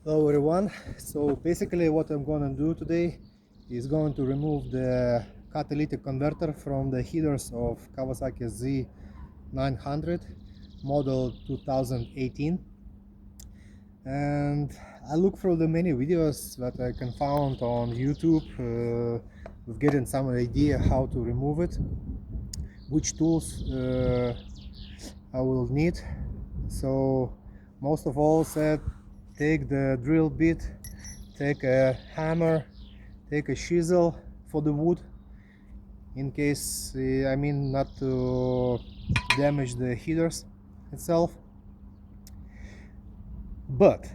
Hello everyone. So basically what I'm gonna do today is going to remove the catalytic converter from the headers of Kawasaki Z900 model 2018, and I look through the many videos that I can find on YouTube with getting some idea how to remove it, which tools I will need. So most of all said, take the drill bit, take a hammer, take a chisel for the wood, in case not to damage the headers itself. But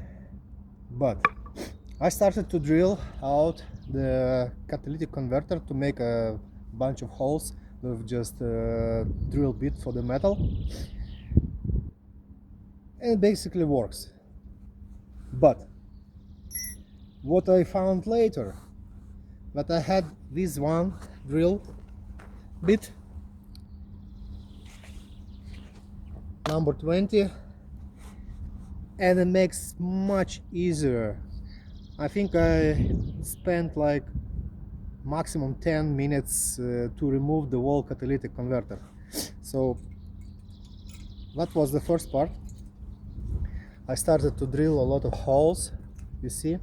I started to drill out the catalytic converter to make a bunch of holes with just a drill bit for the metal, and it basically works. But what I found later, that I had this one drill bit number 20, and it makes much easier. I think I spent like maximum 10 minutes to remove the whole catalytic converter. So that was the first part. I started to drill a lot of holes, you see,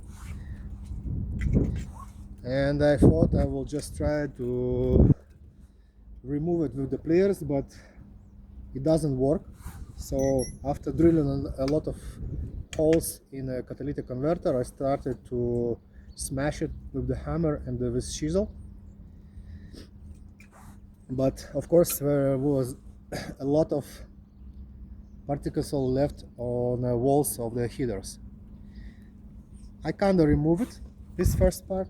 and I thought I will just try to remove it with the pliers, but it doesn't work. So after drilling a lot of holes in a catalytic converter, I started to smash it with the hammer and with chisel. But of course there was a lot of particles left on the walls of the headers. I kinda remove it, this first part,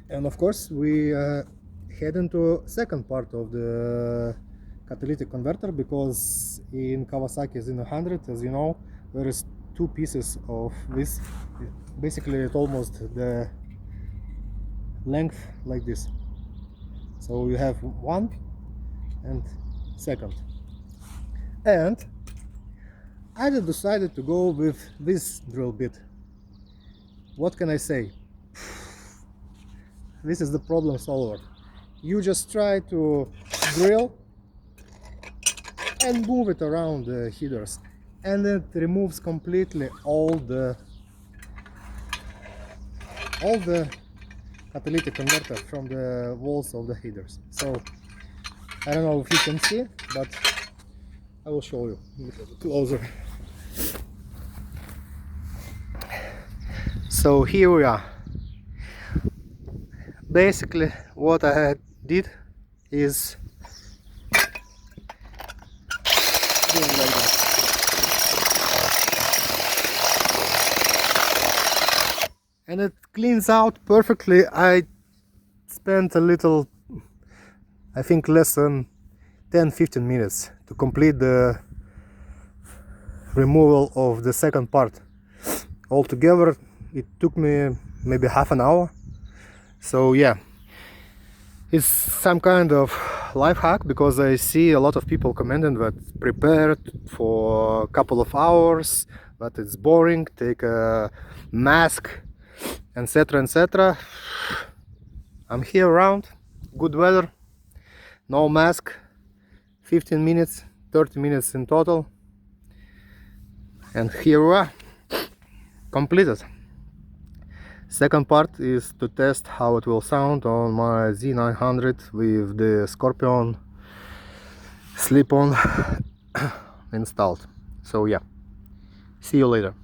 and of course we head into second part of the catalytic converter, because in Kawasaki Z900, as you know, there is two pieces of this. Basically it's almost the length like this. So you have one and second. And I decided to go with this drill bit. What can I say? This is the problem solver. You just try to drill and move it around the headers, and it removes completely all the catalytic converter from the walls of the headers. So I don't know if you can see, but I will show you a little bit closer. So here we are. Basically what I did is doing like that. And it cleans out perfectly. I spent a little, I think less than 10-15 minutes to complete the removal of the second part. Altogether it took me maybe half an hour. So yeah, it's some kind of life hack, because I see a lot of people commenting that prepared for a couple of hours, that it's boring, take a mask, etc, etc. I'm here around, good weather, no mask, 15 minutes, 30 minutes in total, and here we are, completed. Second part is to test how it will sound on my Z900 with the Scorpion slip-on installed. So yeah, see you later.